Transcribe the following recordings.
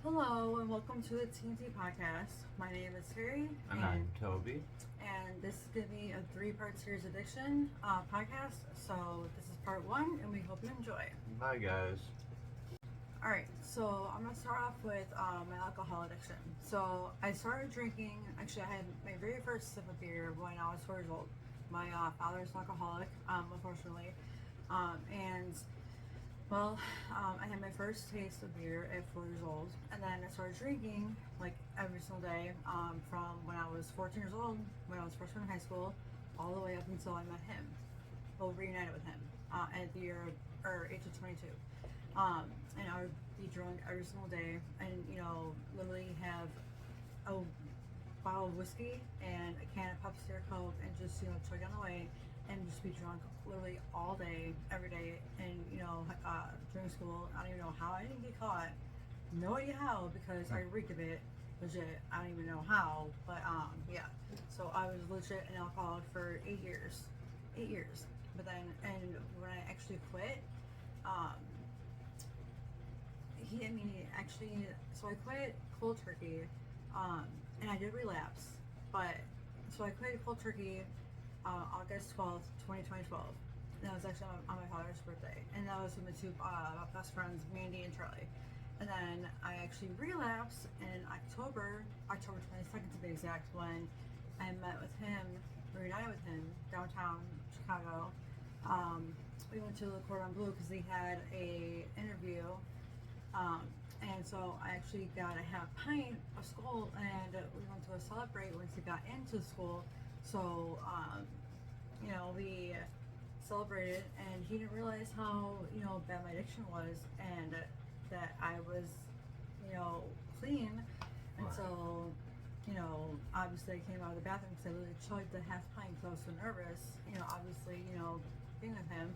Hello and welcome to the TNT podcast. My name is Terry, And I'm Toby. and this is going to be a three-part series addiction podcast. So this is part one, and we hope you enjoy. Bye, guys. All right, so I'm gonna start off with my alcohol addiction. So I started drinking. Actually, I had my very first sip of beer when I was 4 years old. My father's an alcoholic, unfortunately, and well, I had my first taste of beer at 4 years old, and then I started drinking like every single day from when I was 14 years old, when I was freshman in high school, all the way up until I met him. Well, reunited with him at the year or age of 22. And I would be drunk every single day, and literally have a bottle of whiskey and a can of Pepsi or Coke, and just chug on the way, and just be drunk literally all day, every day, and during school. I don't even know how I didn't get caught. No idea how, because I reeked of it. Legit, I don't even know how, but yeah. So I was legit an alcoholic for 8 years, 8 years. But then, and when I actually quit, um, so I quit cold turkey, and I did relapse, but so I quit cold turkey August 12th, 2012. And that was actually on my father's birthday, and that was with my two best friends, Mandy and Charlie. And then I actually relapsed in October 22nd to be exact, when I met with him, reunited with him downtown Chicago. We went to the Cordon Bleu because they had a interview, and so I actually got a half pint of Skull, and we went to a celebrate once we got into school. So we celebrated, and he didn't realize how bad my addiction was, and that I was clean until obviously I came out of the bathroom because I really chugged the half pint because I was so nervous. Obviously being with him.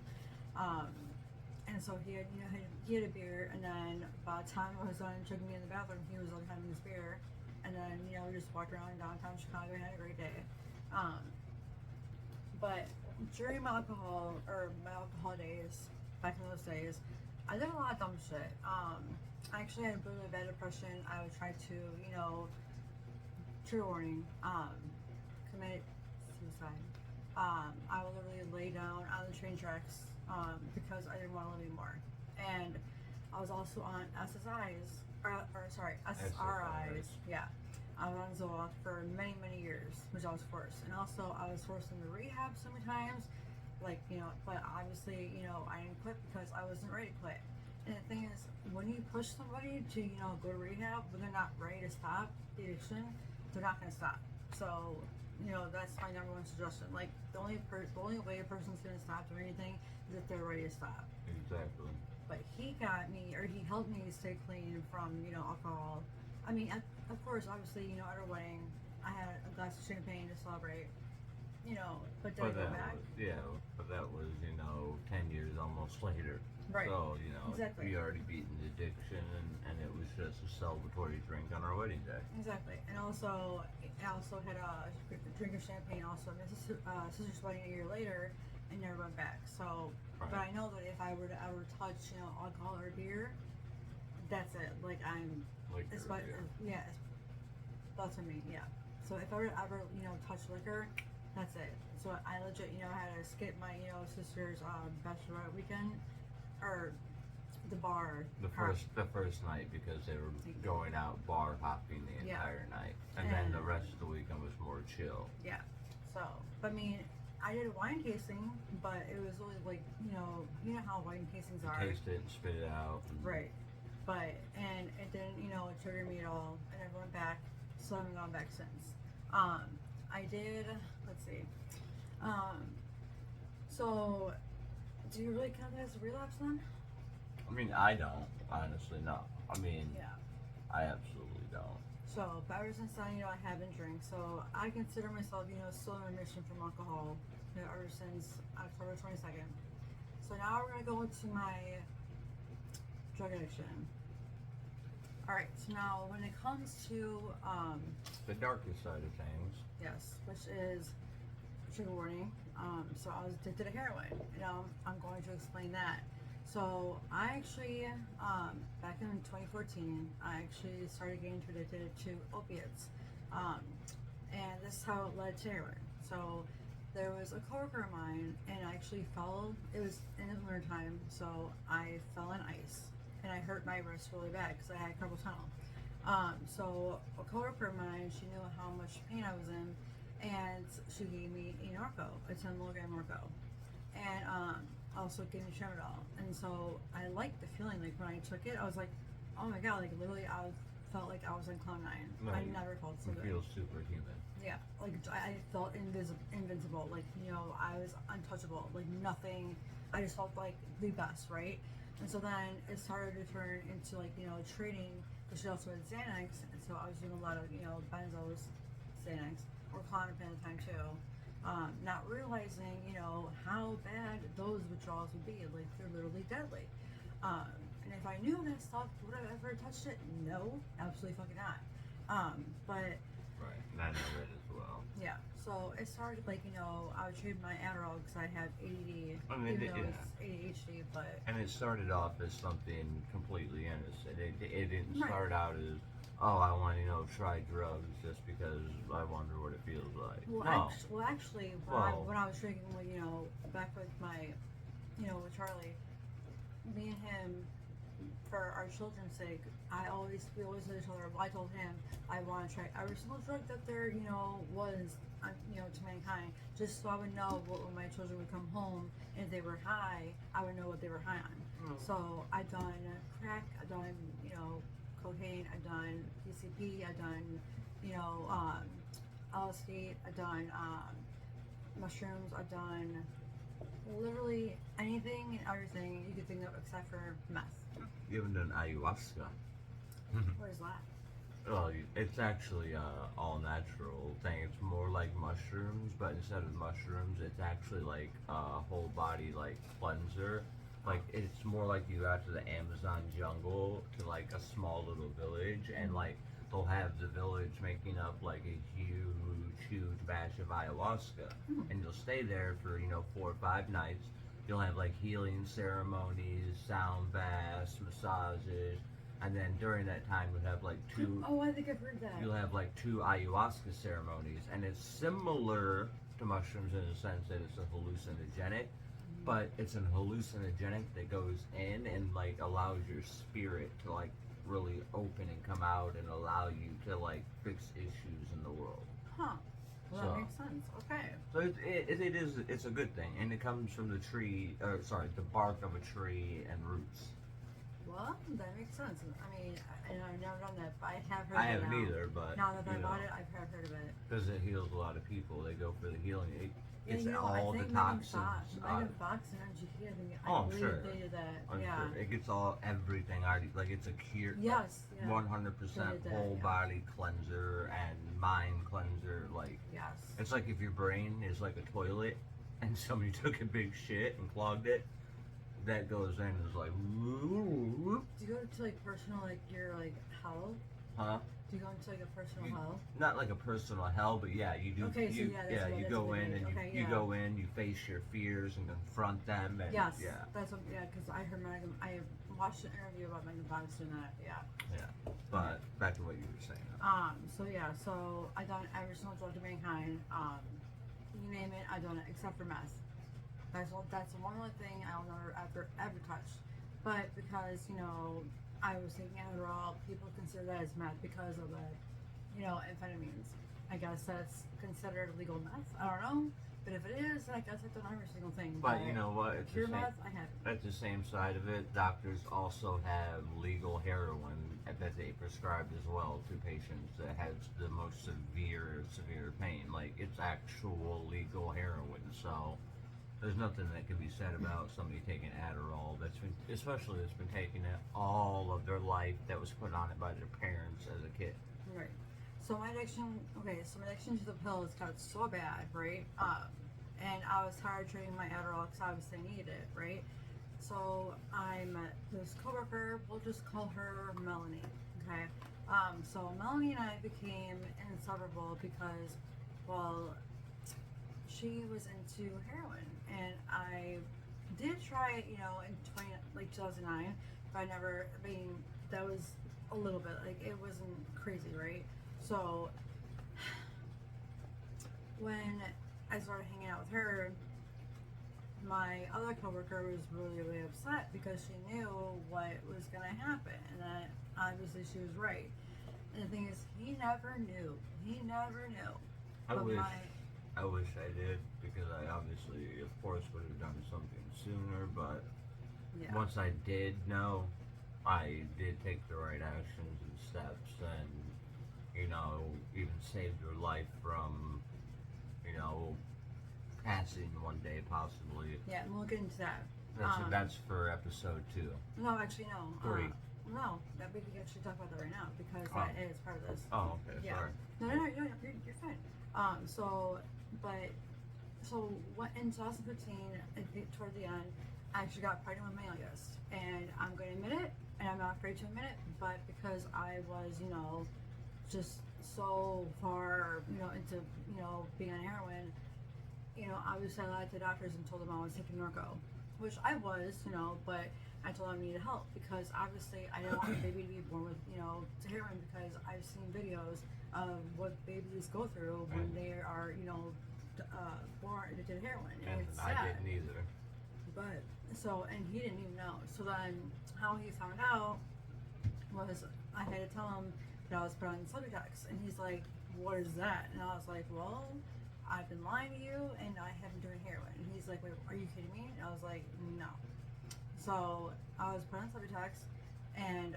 And so he had a beer, and then by the time I was done chugging me in the bathroom, he was like having his beer, and then we just walked around downtown Chicago and had a great day. But during my alcohol days, back in those days, I did a lot of dumb shit. I actually had a really bad depression. I would try to, trigger warning, commit suicide. I would literally lay down on the train tracks because I didn't want to live anymore. And I was also on SSRIs. Yeah. I was on Zoloft for many, many years, which I was forced. And also, I was forced into rehab so many times. But obviously, I didn't quit because I wasn't ready to quit. And the thing is, when you push somebody to, go to rehab, when they're not ready to stop the addiction, they're not going to stop. So, that's my number one suggestion. Like, the only way a person's going to stop doing anything is if they're ready to stop. Exactly. But he helped me stay clean from, alcohol. I mean, of course, obviously, at our wedding, I had a glass of champagne to celebrate, but then I go back. But that was 10 years almost later. Right. So Exactly. we already beaten the addiction, and it was just a celebratory drink on our wedding day. Exactly. And also, I also had a drink of champagne also at my sister's wedding a year later, and never went back. So, Right. but I know that if I were to ever touch, alcohol or beer, that's it. Like, I'm, Liquor, it's about, yeah, that's what I mean, yeah. So if I were to ever, touch liquor, that's it. So I legit, had to skip my, sister's bachelorette weekend, or the bar. The first night, because they were going out bar hopping the Yeah. entire night, and then the rest of the weekend was more chill. Yeah. So, but I mean, I did a wine tasting, but it was really like, how wine tastings are. Taste it and spit it out. Right. But, and it didn't, trigger me at all. I never went back, so I haven't gone back since. I did, let's see. So, do you really count that as a relapse then? I mean, I don't, honestly, no. I mean, Yeah. I absolutely don't. So, but ever since then, I haven't drank. So, I consider myself, still in remission from alcohol, ever since October 22nd. So now we're going to go into my drug addiction. Alright, so now when it comes to, The darker side of things. yes, which is trigger warning. So I was addicted to heroin. I'm going to explain that. So I actually, back in 2014, I actually started getting addicted to opiates, um, and this is how it led to heroin. So there was a coworker of mine, and I actually fell. It was in the winter time, so I fell on ice, and I hurt my wrist really bad because I had carpal tunnel. So a coworker of mine, she knew how much pain I was in, and she gave me a Norco, a 10 milligram Norco, and also gave me tramadol. And so I liked the feeling. Like when I took it, I was like, oh my god! Like literally, felt like I was on cloud nine. No, I never felt so You good. feel superhuman. Yeah, like I felt invincible. Like I was untouchable. Like nothing. I just felt like the best, right? And so then it started to turn into like trading. But she also had Xanax, and so I was doing a lot of benzos, Xanax, or Klonopin at the time too. Not realizing how bad those withdrawals would be. Like they're literally deadly. Um, and if I knew that stuff, would I ever touched it? No, absolutely fucking not. But Right. And I know that as well. yeah, so it started like I would trade my Adderall because I have ADD, I mean, even though yeah. it's ADHD. But And it started off as something completely innocent. It didn't Right. start out as, oh, I want to try drugs just because I wonder what it feels like. well, No. actually, Well- when I was drinking, with, back with my, with Charlie, me and him, for our children's sake, we always told each other. I told him I want to try every single drug that there, was, to mankind, just so I would know what when my children would come home and if they were high, I would know what they were high on. Mm. So I done crack, I done, cocaine, I done PCP, I done, LSD, I done mushrooms, I done literally anything and everything you could think of except for meth. You haven't done ayahuasca. What is that? Well, it's actually all natural thing. It's more like mushrooms, but instead of mushrooms, it's actually like a whole body like cleanser. Like it's more like you go out to the Amazon jungle to like a small little village, and like they'll have the village making up like a huge batch of ayahuasca, and you'll stay there for 4 or 5 nights. You'll have like healing ceremonies, sound baths, massages, and then during that time you'll have like two. Oh, I think I've heard that. You'll have like 2 ayahuasca ceremonies, and it's similar to mushrooms in the sense that it's a hallucinogenic, but it's an hallucinogenic that goes in and like allows your spirit to like really open and come out and allow you to like fix issues in the world. Huh. Well, So- that makes sense. Okay. So it's a good thing, and it comes from the tree, or sorry, the bark of a tree and roots. Well, that makes sense. I mean, and I've never done that, but I have heard I of it haven't now. either, but Now that I bought it, I've heard of it. because it heals a lot of people. They go for the healing. It's Yeah, all I the think toxins. Megan Fox and MGK, I think, I Oh, believe sure. they did that. I'm yeah. sure. It gets everything already. Like it's a cure. Yes. Yeah. 100% Did that, whole yeah. body cleanser and mind cleanser. Like Yes. it's like if your brain is like a toilet and somebody took a big shit and clogged it. That goes in and is like, whoop, Do you go to like personal, like your like hell? huh? Do you go into like a personal hell? Not like a personal hell, but yeah, you do. Okay, so you, yeah, that's what- you that's go what in it and is. Okay, you yeah. go in, you face your fears and confront them. And, Yes. Yeah. That's what. Yeah, because I heard Megan. I watched an interview about Megan Fox doing that. Yeah. Yeah. But back to what you were saying. So yeah. So I done every single drug to mankind. You name it, I done it except for meth. That's the one other thing I'll never ever touch. But because I was taking Adderall, people consider that as meth because of the amphetamines. I guess that's considered legal meth. I don't know, but if it is, then I guess I've done every single thing. But you know what? It's the pure same. meth, I haven't. At the same side of it, doctors also have legal heroin that they prescribe as well to patients that has the most severe pain. Like it's actual legal heroin. So there's nothing that can be said about somebody taking Adderall especially that's been taking it all of their life, that was put on it by their parents as a kid. Right. So my addiction to the pills got so bad, right? And I was tired of trading my Adderall because obviously I needed it, right? So I met this coworker, we'll just call her Melanie, okay? So Melanie and I became inseparable because, well, she was into heroin, and I did try it, in like 2009, but I never. I mean, that was a little bit like it wasn't crazy, right? So when I started hanging out with her, my other coworker was really, really upset because she knew what was gonna happen, and that obviously she was right. And the thing is, he never knew. He never knew. I But wish, my I wish I did because I obviously, of course, would have done something sooner. But yeah, once I did know, I did take the right actions and steps, and even saved her life from, you know, passing one day possibly. yeah, and we'll get into that. That's for episode 2. No, actually, no. 3. No, that we can actually talk about that right now because Oh. that is part of this. Oh, okay, Yeah. sorry. No, you're fine. So what in 2015, toward the end, I actually got pregnant with my youngest, and I'm going to admit it, and I'm not afraid to admit it, but because I was, just so far, into, being on heroin, obviously I lied to the doctors and told them I was taking Norco, which I was, but I told them I needed help because obviously I didn't want the baby to be born with, to heroin because I've seen videos of what babies go through when they are, born addicted to heroin. And it's I sad. didn't either. But, and he didn't even know. So then how he found out was I had to tell him that I was put on Subutex. And he's like, what is that? And I was like, well, I've been lying to you and I haven't been doing heroin. And he's like, wait, are you kidding me? And I was like, no. So I was put on Subutex, and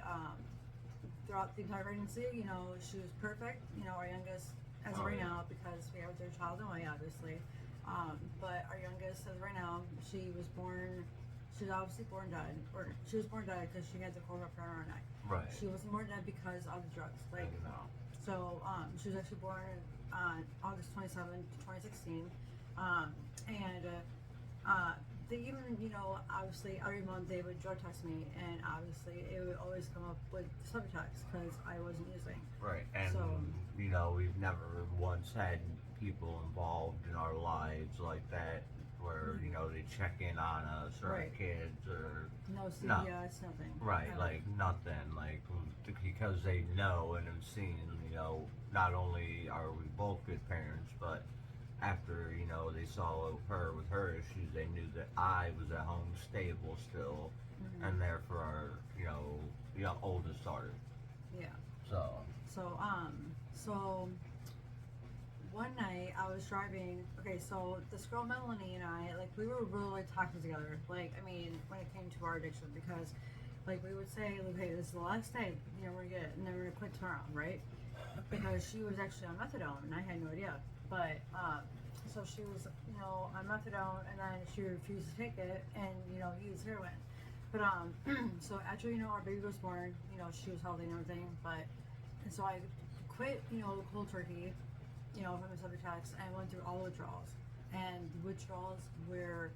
throughout the entire pregnancy, she was perfect. Our youngest, as of right now, because we have their child away, obviously. But our youngest, as of right now, she was obviously born dead, or she was born dead because she had the cord up around her neck. Right. She wasn't born dead because of the drugs. No. So she was actually born on August 27th, 2016, they even, obviously every month they would drug test me, and obviously it would always come up with Subutex because I wasn't using. Right, and we've never once had people involved in our lives like that where they check in on us or our kids or No CVS, nothing. right, like nothing, like because they know and have seen, not only are we both good parents, but after they saw her with her issues, they knew that I was at home stable still, and there for our oldest daughter. Yeah. So one night I was driving. Okay, so this girl Melanie and I, like, we were really talking together. Like, I mean, when it came to our addiction, because like we would say, like, hey, this is the last day, we're gonna get it, and then we're gonna quit tomorrow, right? Because she was actually on methadone, and I had no idea. But so she was, on methadone, and then she refused to take it, and use heroin. But so after our baby was born, she was healthy and everything. And so I quit, the cold turkey, from the Subutex, and went through all the withdrawals, and the withdrawals were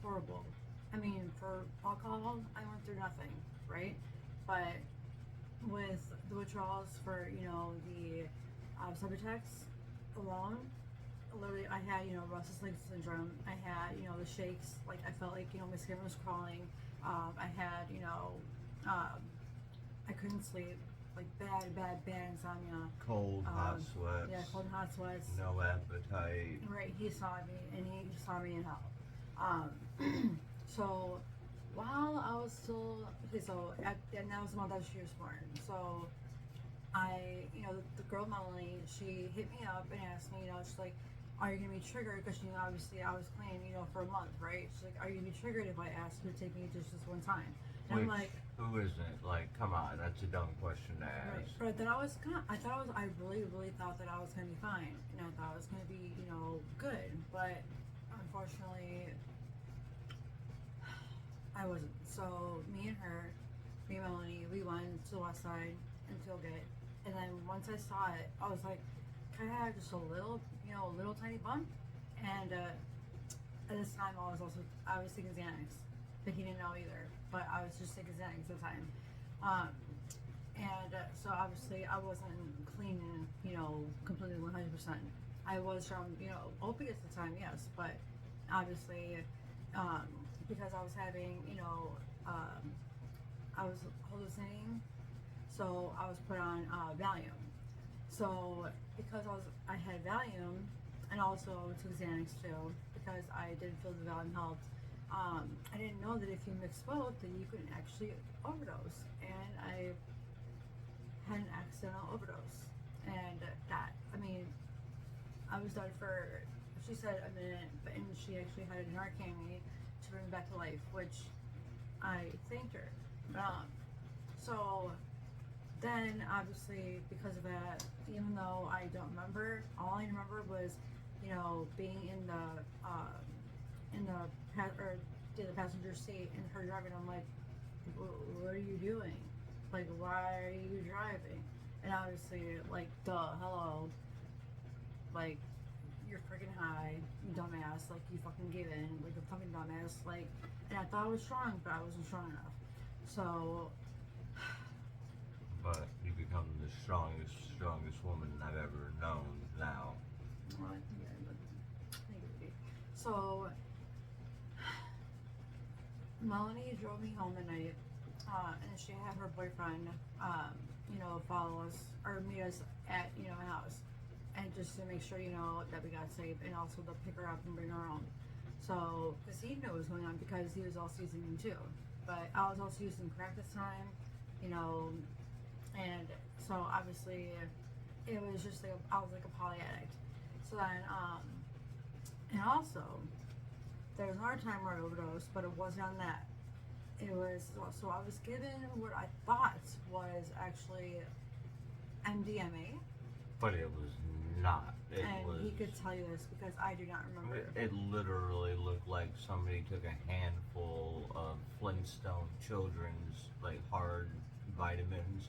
horrible. I mean, for alcohol, I went through nothing, right? But with the withdrawals for the Subutex alone, literally I had restless leg syndrome. I had the shakes, like I felt like my skin was crawling. I had I couldn't sleep, like bad insomnia. cold, hot sweats. Yeah, cold and hot sweats. No appetite. Right, he saw me, and he saw me in hell. So while I was still and that was the month after she was born. So I, the girl Melanie, she hit me up and asked me, she's like, are you gonna be triggered? Because obviously I was clean, for a month, right? She's like, are you gonna be triggered if I ask you to take me just this one time? And I'm like, who isn't? Like, come on, that's a dumb question to ask. right. But then I really, really thought that I was gonna be fine, and I thought I was gonna be, good. But unfortunately, I wasn't. So me and Melanie, we went to the west side in Tailgate, and then once I saw it, I was like, can I have just a little tiny bump? And at this time, I was taking Xanax, but he didn't know either. But I was just taking Xanax at the time, so obviously I wasn't clean, completely 100%. I was from opiates at the time, yes, but obviously because I was having I was hallucinating, so I was put on Valium. So because I had Valium, and also took Xanax too, because I didn't feel the Valium helped. I didn't know that if you mix both, that you could actually overdose, and I had an accidental overdose, and that, I mean, I was done for, she said a minute, but and she actually had a Narcan me to bring me back to life, which I thanked her. So then obviously because of that, even though I don't remember, all I remember was, being in the passenger seat and her driving. I'm like, what are you doing? Like, why are you driving? And obviously, like, duh, hello, like, you're freaking high, you dumbass, like, you fucking gave in, like, a fucking dumbass, like, and I thought I was strong, but I wasn't strong enough. So, But you become the strongest woman I've ever known now. well, yeah, but, anyway. So, Melanie drove me home at night, and she had her boyfriend, follow us, or meet us at, a house. And just to make sure, that we got safe, and also to pick her up and bring her home. So, because he knew what was going on, because he was also using them too. But I was also using crack this time, and so obviously it was just like, I was like a poly addict. So then, and also, there was another time where I overdosed, but it wasn't on that. It was, so I was given what I thought was actually MDMA. But it was not. He could tell you this because I do not remember. It literally looked like somebody took a handful of Flintstone children's like hard vitamins,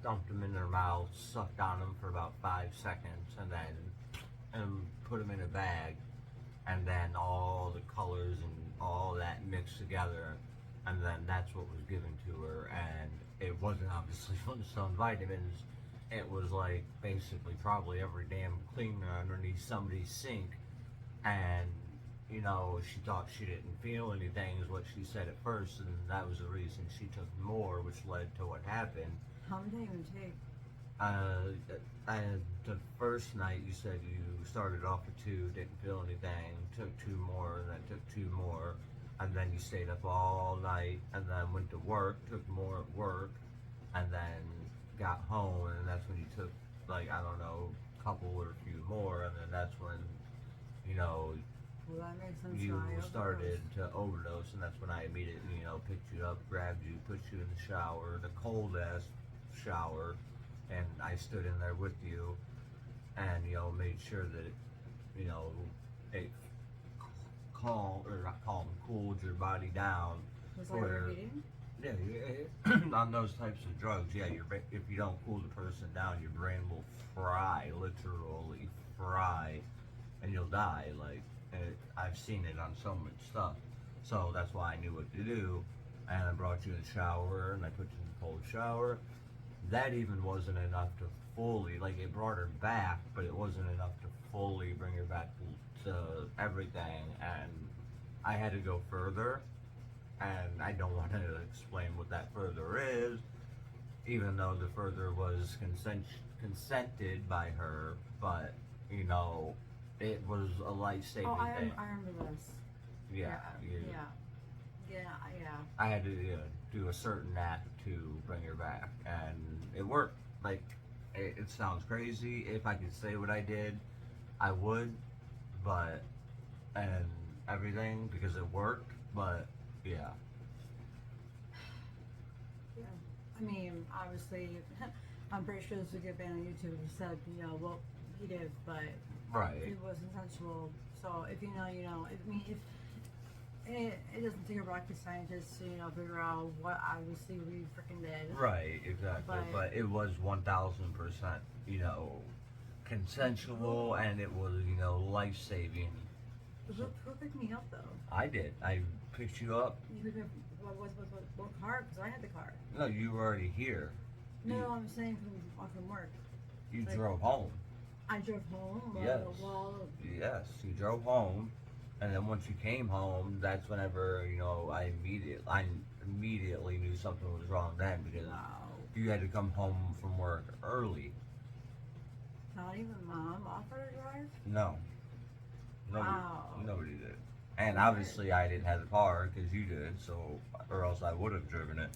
dumped them in their mouth, sucked on them for about 5 seconds, and then put them in a bag, and then all the colors and all that mixed together, and then that's what was given to her. And it wasn't obviously Flintstone vitamins. It was like basically probably every damn cleaner underneath somebody's sink, and she thought she didn't feel anything is what she said at first, and that was the reason she took more, which led to what happened. How many did you even take? The first night you said you started off with 2, didn't feel anything, took 2 more, and then took 2 more, and then you stayed up all night, and then went to work, took more at work, and then got home, and that's when you took, like, I don't know, a couple or a few more, and then that's when, Well, that makes sense. you Why I started overdosed. to overdose, and that's when I immediately, picked you up, grabbed you, put you in the shower, the cold ass shower, and I stood in there with you, and made sure that it cooled your body down. Was I overheating? Yeah, on those types of drugs, yeah, if you don't cool the person down, your brain will fry, literally fry, and you'll die. Like, I've seen it on so much stuff. So that's why I knew what to do, and I brought you in the shower, and I put you in the cold shower. That even wasn't enough to fully, like, it brought her back, but it wasn't enough to fully bring her back to everything, and I had to go further. And I don't want to explain what that further is, even though the further was consented by her, but it was a life-saving thing. I remember this. Yeah. I I had to do a certain act to bring her back, and it worked. Like, it sounds crazy. If I could say what I did, I would, and everything, because it worked, but yeah. Yeah. I mean, obviously, I'm pretty sure there's a good band on YouTube who said, what he did, but Right. it was intentional. So if you know, you know. I mean, if it doesn't take a rocket scientist to, figure out what obviously we freaking did. Right, exactly. But it was 1000%, consensual, and it was, life-saving. Who picked me up though? I did. I picked you up. You picked me up. What car? Because I had the car. No, you were already here. No, I'm saying from work. You Like, drove home. I drove home. Yes. Well, Yes, you drove home, and then once you came home, that's whenever immediately knew something was wrong then because Wow. you had to come home from work early. Not even mom offered to drive? No, nobody, Wow. nobody did. And obviously, I didn't have the car because you did, so or else I would have driven it.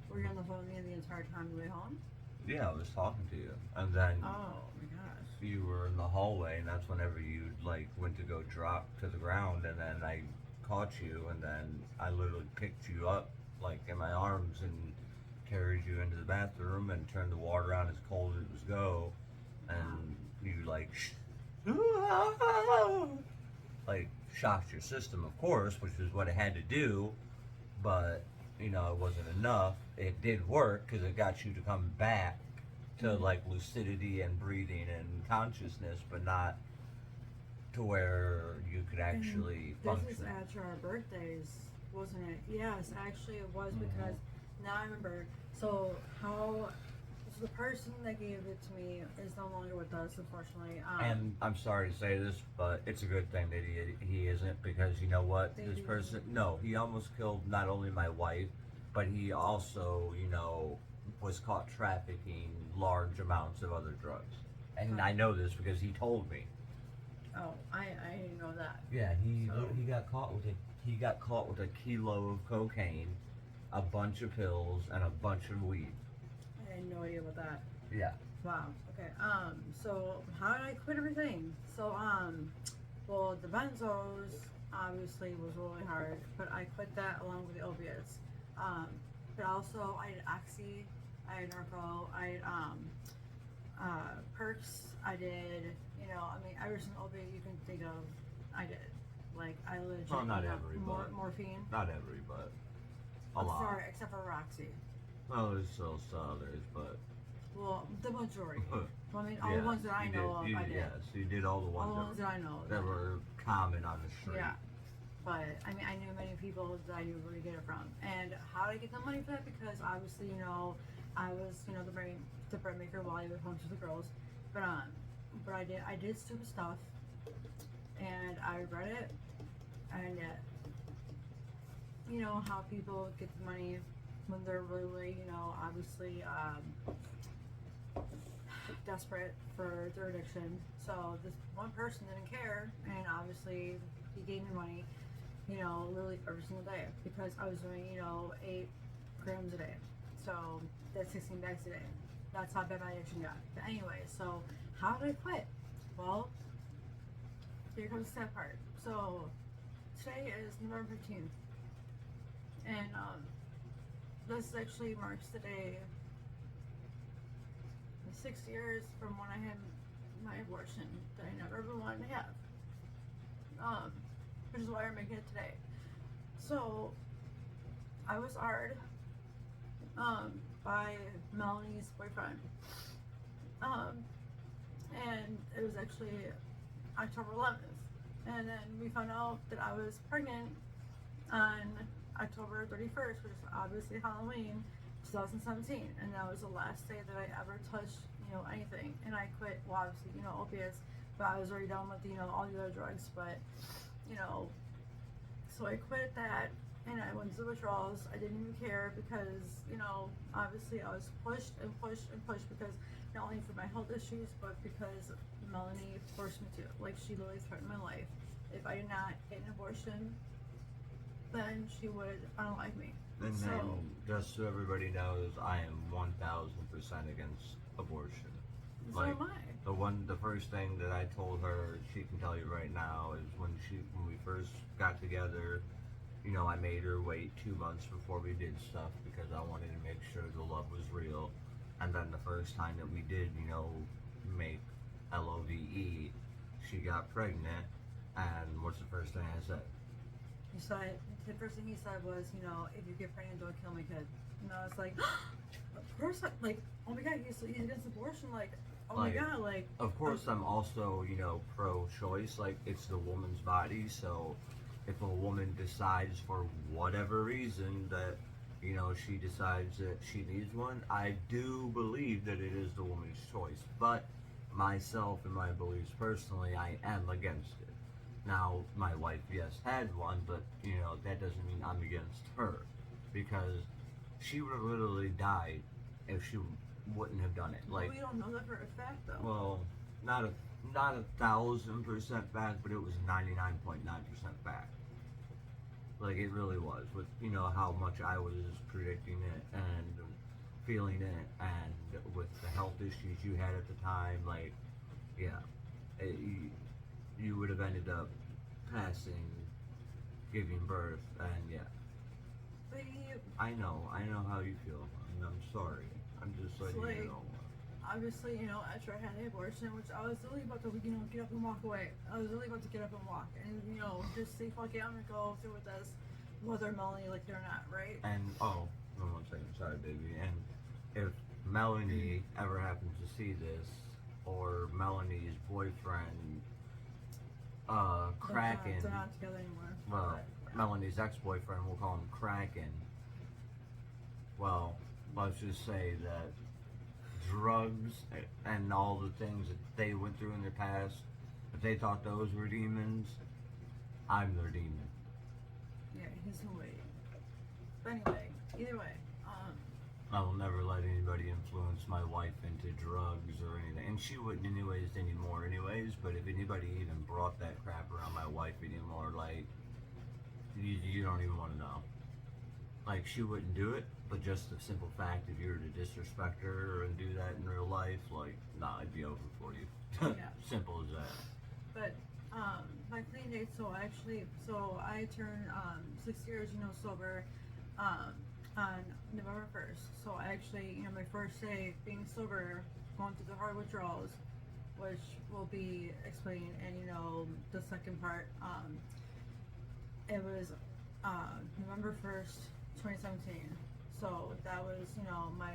Were you on the phone with me the entire time the way home? Yeah, I was talking to you, and then Oh my gosh. you were in the hallway, and that's whenever you like went to go drop to the ground, and then I caught you, and then I literally picked you up like in my arms and carried you into the bathroom and turned the water on as cold as it was go, and you like like shocked your system, of course, which is what it had to do, but you know it wasn't enough. It did work because it got you to come back to like lucidity and breathing and consciousness, but not to where you could actually This function. is after our birthdays, wasn't it? Yes, actually it was Mhm. because now I remember. So how? So the person that gave it to me is no longer with us, unfortunately. And I'm sorry to say this, but it's a good thing that he isn't because you know what? Thank This you. person, no, he almost killed not only my wife, but he also, you know, was caught trafficking large amounts of other drugs. And I know this because he told me. Oh, I didn't know that. Yeah, So- he got caught with a kilo of cocaine, a bunch of pills, and a bunch of weed. I had no idea about that. Yeah. Wow. Okay. So how did I quit everything? So well, the benzos obviously was really hard, but I quit that along with the opiates. But also I did oxy, I had narco, I had perks, I did. You know, I mean, every single opiate you can think of, I did. Like I legit. Well, not you know, every, but- morphine. Not every, but a I'm lot. sorry, except for Roxy. Well, there's still some others, but Well, the majority. I mean, all yeah, the ones that I you know did, of, I did. Yes, you did all the All ones, the ones that I know. that were common on the street. Yeah. But I mean, I knew many people that I knew where to get it from. And how did I get the money for that? Because obviously, you know, I was, you know, the bread maker while I was home to the girls. But I did stupid stuff, and I regret it. And you know how people get the money when they're really, you know, obviously desperate for their addiction. So this one person didn't care, and obviously he gave me money, you know, literally every single day because I was doing, you know, 8 grams a day. So that's 16 bags a day. That's how bad my addiction got. But anyway, so how did I quit? Well, here comes the sad part. So today is November 15th, and this actually marks the day 6 years from when I had my abortion that I never ever wanted to have. Which is why I'm making it today. So I was hard by Melanie's boyfriend. And it was actually October 11th. And then we found out that I was pregnant on October 31st, which is obviously Halloween 2017. And that was the last day that I ever touched, you know, anything. And I quit, well, obviously, you know, opiates, but I was already done with, you know, all the other drugs. But, you know, so I quit that and I went to the withdrawals. I didn't even care because, you know, obviously I was pushed and pushed and pushed because not only for my health issues, but because Melanie forced me to. Like, she literally threatened my life. If I did not get an abortion, then she would unalive me. And So- then, just so everybody knows, I am 1000% against abortion. So Like, am I. the first thing that I told her, she can tell you right now, is when we first got together, you know, I made her wait 2 months before we did stuff because I wanted to make sure the love was real. And then the first time that we did, you know, make LOVE, she got pregnant. And what's the first thing I said? He said, the first thing he said was, you know, if you get pregnant, don't kill my kid. And I was like, of course, like, oh my god, he's against abortion, like, oh Like, my god, like. Of course, I'm also, you know, pro-choice. Like, it's the woman's body, so if a woman decides for whatever reason that, you know, she decides that she needs one, I do believe that it is the woman's choice. But myself and my beliefs personally, I am against it. Now, my wife, yes, had one, but, you know, that doesn't mean I'm against her. because she would have literally died if she wouldn't have done it. Like, we don't know that for a fact, though. well, not a 1,000% fact, but it was 99.9% fact. Like, it really was, with how much I was predicting it and feeling it, and with the health issues you had at the time. Like, yeah, you would have ended up passing, giving birth, and yeah. But I know how you feel, and I'm sorry. I'm just letting like, you know. obviously, after I had the abortion, which I was really about to, get up and walk away. I was really about to get up and walk and, just say, fuck it, I'm gonna go through with this, whether Melanie liked it or not, right? And, oh, one second, sorry, baby. And if Melanie ever happens to see this, or Melanie's boyfriend, Kraken, They're not together anymore. well, But, Melanie's ex-boyfriend, we'll call him Kraken. Well, let's just say that drugs and all the things that they went through in their past, if they thought those were demons, I'm their demon. yeah, he's waiting. But anyway, either way, I will never let anybody influence my wife into drugs or anything. And she wouldn't anyways anymore anyways, but if anybody even brought that crap around my wife anymore, like, you don't even want to know. Like, she wouldn't do it, but just the simple fact, if you were to disrespect her and do that in real life, like, nah, I'd be over for you. Yeah. Simple as that. but my clean date. So I turned 6 years, sober, on November 1st. So I actually, my first day being sober, going through the hard withdrawals, which will be explained in the second part. It was November 1st, 2017. So that was my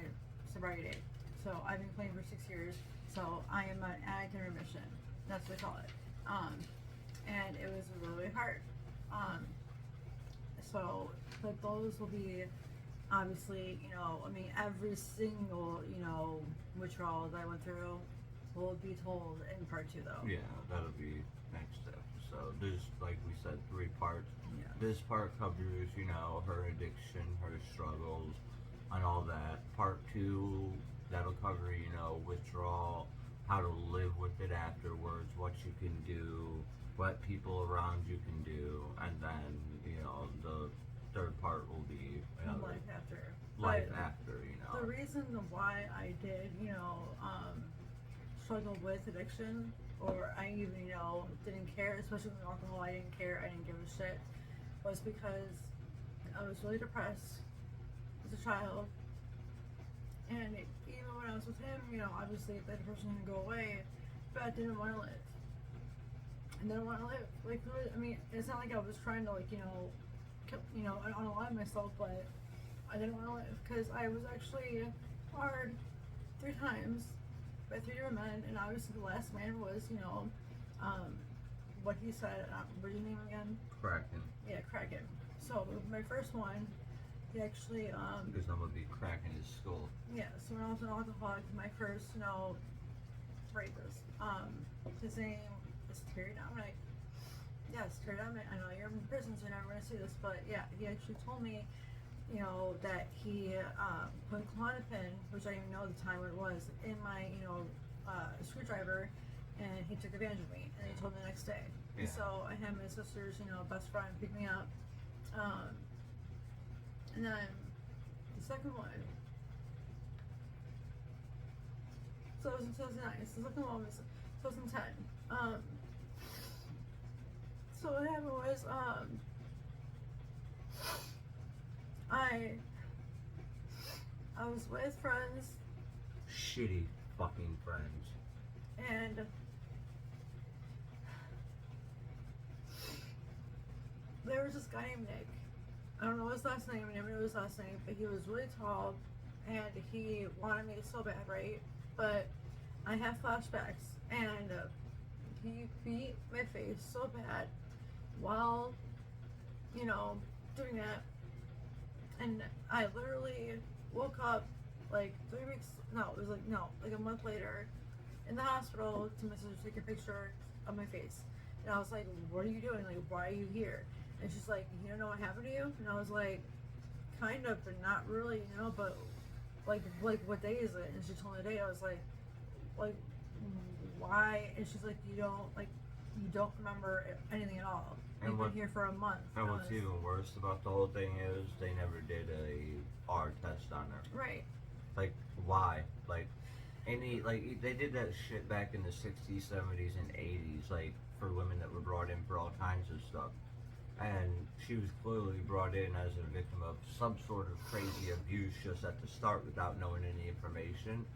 sobriety date. So I've been clean for 6 years. So I am an addict in remission. That's what they call it. And it was really hard. But those will be obviously, every single, withdrawal that I went through will be told in part 2, though. Yeah, that'll be next episode. There's, like we said, 3 parts. Yeah. This part covers, her addiction, her struggles, and all that. Part 2, that'll cover, withdrawal, how to live with it afterwards, what you can do, what people around you can do, and then, the third part will be Life after. life But after, the reason why I did, struggle with addiction, or I even, didn't care, especially with alcohol, I didn't care, I didn't give a shit, was because I was really depressed as a child, and even when I was with him, obviously that depression didn't go away, but I didn't want to live. I didn't want to live. Like, it's not like I was trying to, unalive myself, but I didn't want to live, because I was actually hard 3 times by 3 different men, and obviously the last man was, what he said, what's your name again? Kraken. Yeah, Kraken. So, my first one, he actually, Because I'm gonna be cracking his skull. yeah, so when I was an alcoholic, my first, rapist, his name is Terry Dominic. Yes, Terry Dominic, I know you're in prison, so you're never gonna see this, but yeah, he actually told me, that he, put Klonopin, which I didn't even know at the time what it was, in my, screwdriver, and he took advantage of me, and he told me the next day. Yeah. So I had my sister's, best friend pick me up, and then the second one, so it was in 2009, so the second one was 2010, so what happened was, I was with friends, Shitty fucking friends. and there was this guy named Nick. I don't know his last name, I never knew his last name, but he was really tall, and he wanted me so bad, right? But I have flashbacks, and he beat my face so bad while, doing that, and I literally woke up like 3 weeks, like a month later in the hospital to my sister take a picture of my face. And I was like, what are you doing? Like, why are you here? And she's like, you don't know what happened to you? And I was like, kind of, but not really, you know. But like what day is it? And she told me the day. I was like, why? And she's like, you don't remember anything at all. And You've what- been here for a month. And I what's was- even worse about the whole thing is they never did a R test on her. right? Like, why? Like, they did that shit back in the 60s, 70s, and 80s, like, for women that were brought in for all kinds of stuff. And she was clearly brought in as a victim of some sort of crazy abuse just at the start without knowing any information.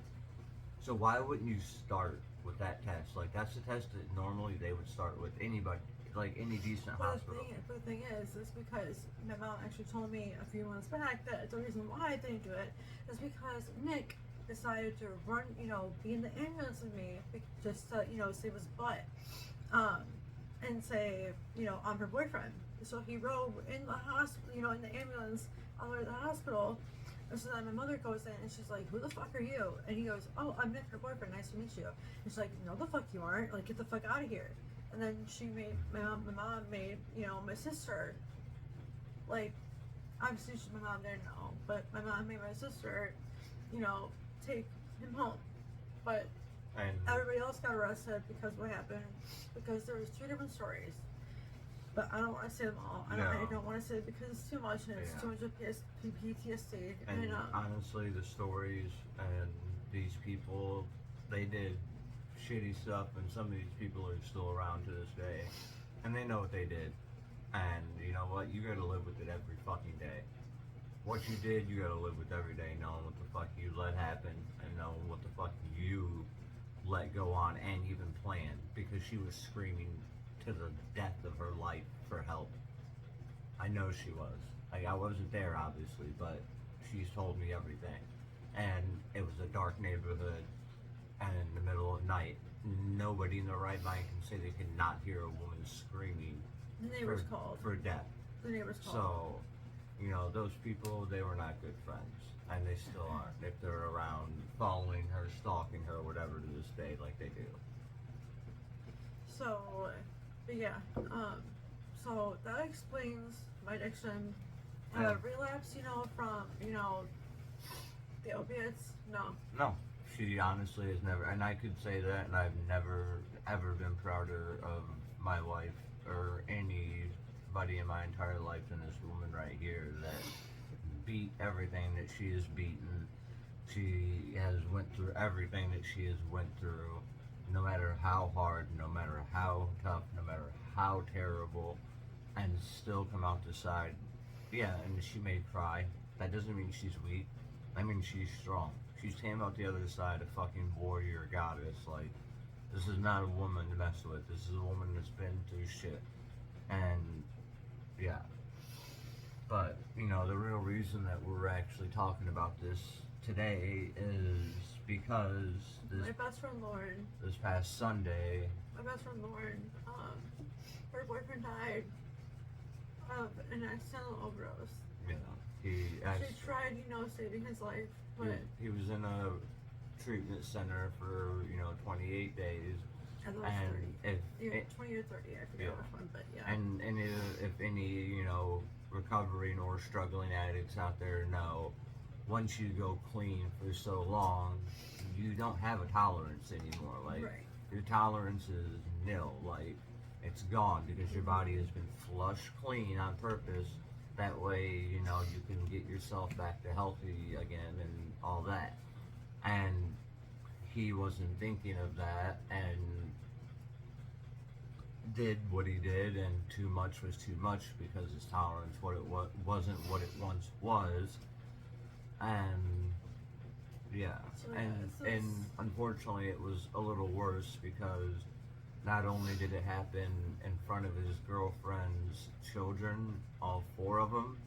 So why wouldn't you start with that test? Like, that's the test that normally they would start with anybody, like any decent hospital. But the thing is because my mom actually told me a few months back that the reason why I didn't do it is because Nick decided to run, be in the ambulance with me just to, save his butt, and say, I'm her boyfriend. So he rode in the hospital, in the ambulance all the way to the hospital. And so then my mother goes in and she's like, who the fuck are you? And he goes, oh, I'm Nick, her boyfriend, nice to meet you. And she's like, no the fuck you aren't, like get the fuck out of here. And then my mom made, my sister, like, obviously my mom didn't know, but my mom made my sister, take him home. But And everybody else got arrested because what happened, because there was two different stories. But I don't want to say them all. I don't want to say it because it's too much and it's too much of PTSD. and honestly, the stories and these people, they did shitty stuff, and some of these people are still around to this day, and they know what they did. And you know what? You gotta live with it every fucking day. What you did, you gotta live with every day, knowing what the fuck you let happen, and knowing what the fuck you let go on and even planned, because she was screaming to the death of her life for help. I know she was. Like, I wasn't there, obviously, but she's told me everything. And it was a dark neighborhood, and in the middle of night, nobody in their right mind can say they could not hear a woman screaming the neighbors called. for death. The neighbors called. So, those people, they were not good friends. And they still aren't. If they're around following her, stalking her, whatever to this day, like they do. So, but yeah, so that explains my addiction. Relapse, from, the opiates, no. No, she honestly has never, and I could say that, and I've never ever been prouder of my wife or anybody in my entire life than this woman right here that beat everything that she has beaten. She has went through everything that she has went through, no matter how hard, no matter how tough, no matter how terrible, and still come out the side. Yeah, and she may cry. That doesn't mean she's weak. I mean, she's strong. She's came out the other side a fucking warrior goddess. Like, this is not a woman to mess with. This is a woman that's been through shit. And, yeah. But, the real reason that we're actually talking about this today is because My best friend Lauren, this past Sunday, her boyfriend died of an accidental overdose. he actually, She tried, saving his life, but he was in a treatment center for 28 days, I thought and it if was 20 or 30, I forget Yeah. which one, but yeah. and if any recovering or struggling addicts out there know, once you go clean for so long, you don't have a tolerance anymore. Like, right. your tolerance is nil. Like, it's gone because your body has been flushed clean on purpose. That way, you can get yourself back to healthy again and all that. And he wasn't thinking of that and did what he did, and too much was too much because his tolerance wasn't what it once was. And yeah, So, and unfortunately it was a little worse because not only did it happen in front of his girlfriend's children, all 4 of them,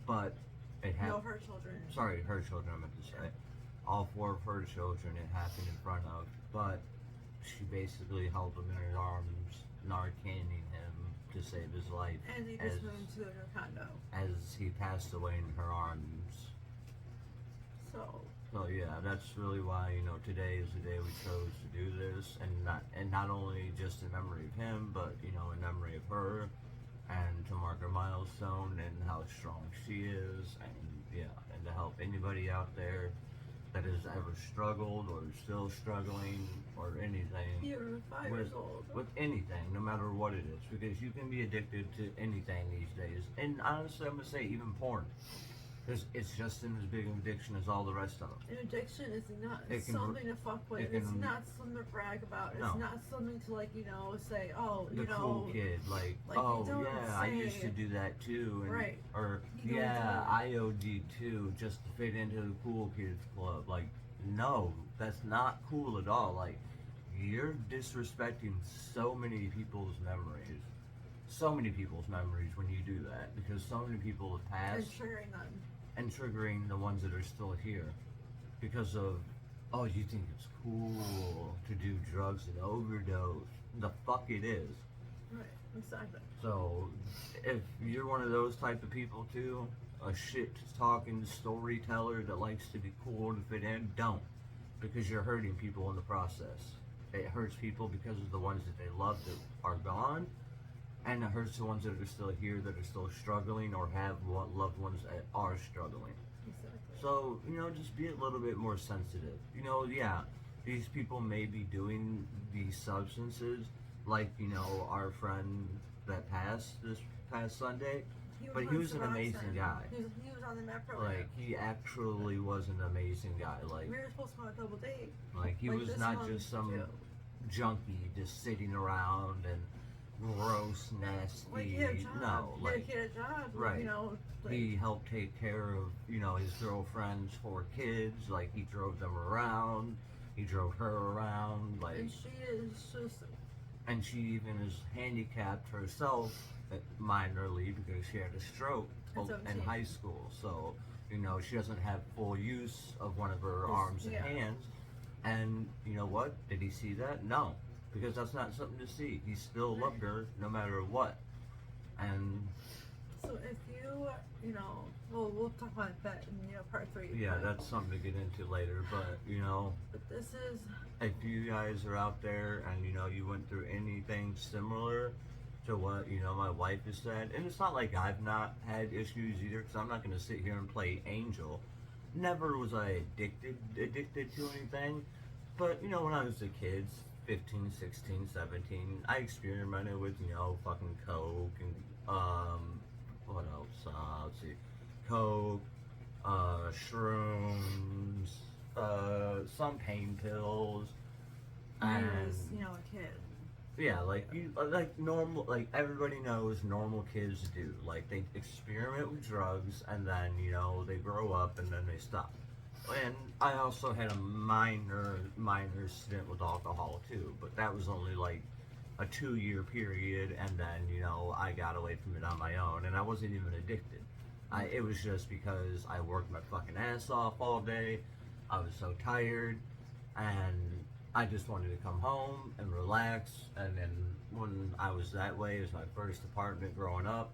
but it happened. No, her children. Sorry, her children, I meant to say. All 4 of her children it happened in front of, but she basically held him in her arms, Narcaning him to save his life. And they just moved to a new condo. As he passed away in her arms. So yeah, that's really why, today is the day we chose to do this, and not only just in memory of him, but, in memory of her, and to mark a milestone and how strong she is, and yeah, and to help anybody out there that has ever struggled or is still struggling or anything You're 5 years old. with anything, no matter what it is, because you can be addicted to anything these days. And honestly, I'm gonna say even porn, because it's just as big an addiction as all the rest of them. An addiction is not It can- something to fuck with. it It's can- not something to brag about. No. It's not something to say, oh, The cool kid, like you don't yeah, I used say- to do that too, and, Right. or You don't yeah, do it. IOD too, just to fit into the cool kids club. Like, no, that's not cool at all. Like, you're disrespecting so many people's memories, when you do that, because so many people have and passed triggering them. and triggering the ones that are still here because of, oh, you think it's cool to do drugs and overdose. The fuck it is. Right. Exactly. So if you're one of those type of people too, a shit talking storyteller that likes to be cool to fit in, don't, because you're hurting people in the process. It hurts people because of the ones that they love that are gone, and it hurts the ones that are still here, that are still struggling, or have loved ones that are struggling. Exactly. So, just be a little bit more sensitive. Yeah, these people may be doing these substances, like, our friend that passed this past Sunday, but he was an amazing guy. He was on the map program. Like, he actually was an amazing guy. Like, we were supposed to go on a double date. he like was this not month, just some too. junkie just sitting around and gross, nasty. Like he had a job. No, like, he had a job. right. Like, he helped take care of, his girlfriend's 4 kids. Like, he drove them around. He drove her around. Like, and she is just. and she even is handicapped herself minorly because she had a stroke At in 17. high school. So, she doesn't have full use of one of her arms and yeah. hands. And you know what? Did he see that? No, because that's not something to see. He still loved her no matter what. And So if we'll talk about that in part 3. yeah, but, that's something to get into later. But But this is. if you guys are out there and you went through anything similar to what my wife has said, and it's not like I've not had issues either, because I'm not going to sit here and play angel. Never was I addicted to anything, but when I was a kid, 15, 16, 17, I experimented with fucking coke and what else? Let's see, coke, shrooms, some pain pills, I and was, a kid. yeah, like normal, like everybody knows normal kids do. Like, they experiment with drugs and then they grow up and then they stop. And I also had a minor stint with alcohol too, but that was only like a 2-year period, and then I got away from it on my own, and I wasn't even addicted. It was just because I worked my fucking ass off all day. I was so tired, and I just wanted to come home and relax. And then when I was that way, it was my first apartment growing up.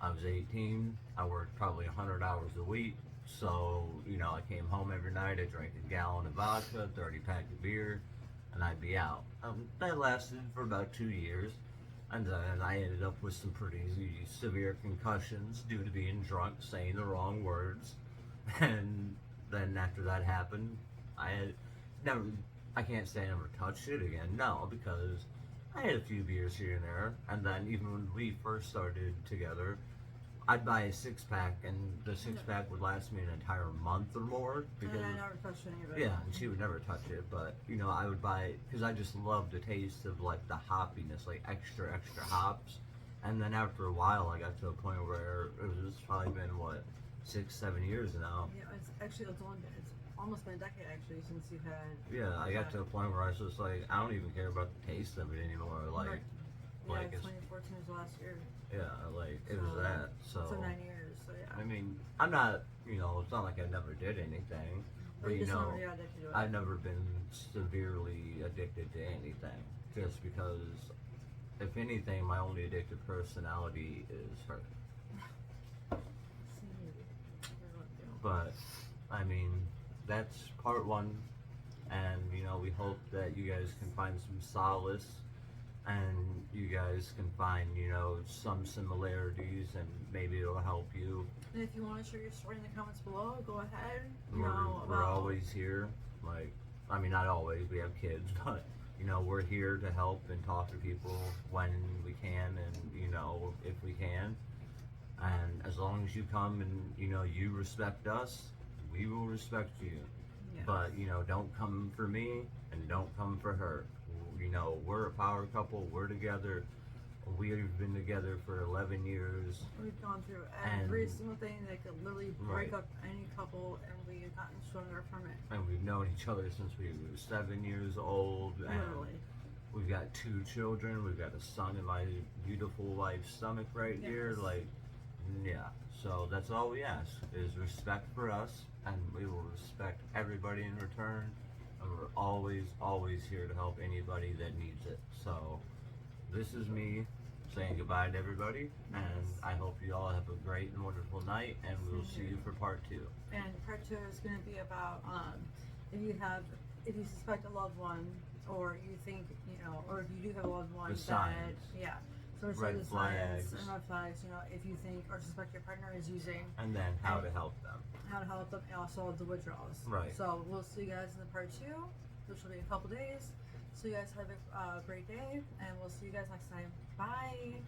I was 18. I worked probably 100 hours a week. So, I came home every night. I drank a gallon of vodka, 30-pack of beer, and I'd be out. That lasted for about 2 years. And then I ended up with some pretty severe concussions due to being drunk, saying the wrong words. And then after that happened, I can't say I never touched it again. No, because I had a few beers here and there. And then even when we first started together, I'd buy a 6-pack, and the 6-pack would last me an entire month or more. Because And I never touched any of it. yeah, and she would never touch it, but I would buy it because I just loved the taste of like the hoppiness, like extra hops. And then after a while, I got to a point where it's probably been 6-7 years now. Yeah, it's almost been a decade actually since you've had. Yeah, I got to a point where I was just like, I don't even care about the taste of it anymore. Like, Right. like Yeah, it's 2014 was last year. yeah, like it was So- that. So So 9 years. So yeah. I mean, I'm not, it's not like I never did anything, but you just never got addicted to it. I've never been severely addicted to anything. Just because, if anything, my only addictive personality is her. But, I mean, that's part 1. And, we hope that you guys can find some solace and you guys can find, some similarities, and maybe it'll help you. And if you want to share your story in the comments below, go ahead. We're always here. Like, I mean, not always. We have kids, but we're here to help and talk to people when we can, and if we can. And as long as you come and you respect us, we will respect you. Yes. But don't come for me and don't come for her. We're a power couple. We're together. We've been together for 11 years. We've gone through every single thing that could literally break up any couple, and we've gotten stronger from it. And we've known each other since we were 7 years old. And Literally. we've got 2 children. We've got a son in my beautiful wife's stomach right here. Yes. Yeah. So that's all we ask is respect for us, and we will respect everybody in return. And we're always, always here to help anybody that needs it. So this is me saying goodbye to everybody, and I hope you all have a great and wonderful night, and we'll see you for part 2. And part 2 is going to be about if you suspect a loved one, or you think, or if you do have a loved one, The signs. So it's Red like the flags. signs and red flags, if you think or suspect your partner is using, And then how to help them. how to help them, and also the withdrawals. Right. So we'll see you guys in the part 2, which will be in a couple days. So you guys have a great day, and we'll see you guys next time. Bye.